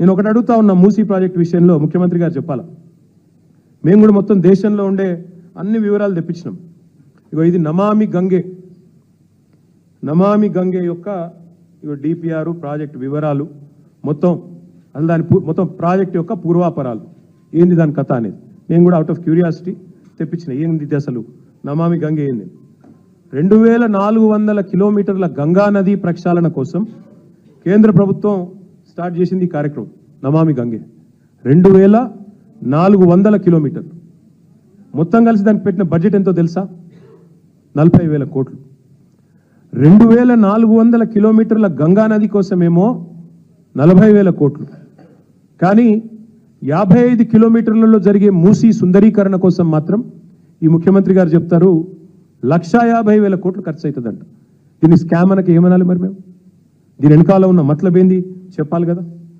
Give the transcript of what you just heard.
నేను ఒకటి అడుగుతా ఉన్నా, మూసీ ప్రాజెక్ట్ విషయంలో ముఖ్యమంత్రి గారు చెప్పాలా. మేము కూడా మొత్తం దేశంలో ఉండే అన్ని వివరాలు తెప్పించినాం. ఇగో ఇది నమామి గంగే యొక్క ఇగో డిపిఆర్ ప్రాజెక్ట్ వివరాలు మొత్తం, అసలు దాని మొత్తం ప్రాజెక్ట్ యొక్క పూర్వాపరాలు ఏంది, దాని కథ అనేది నేను కూడా అవుట్ ఆఫ్ క్యూరియాసిటీ తెప్పించిన. ఏంది అసలు నమామి గంగే ఏంది? 2400 కిలోమీటర్ల గంగా నది ప్రక్షాళన కోసం కేంద్ర ప్రభుత్వం స్టార్ట్ చేసింది ఈ కార్యక్రమం నమామి గంగే. 2400 కిలోమీటర్లు మొత్తం కలిసి దానికి పెట్టిన బడ్జెట్ ఎంతో తెలుసా? 40,000 కోట్లు. 2400 కిలోమీటర్ల గంగా నది కోసమేమో 40,000 కోట్లు. కానీ 55 కిలోమీటర్లలో జరిగే మూసీ సుందరీకరణ కోసం మాత్రం ఈ ముఖ్యమంత్రి గారు చెప్తారు 150,000 కోట్లు ఖర్చు అవుతుందంట. దీన్ని స్కామ్ అనకి ఏమనాలి మరి మేము? దీని వెనకాల ఉన్న మతలబ్ ఏంది చెప్పాలి కదా.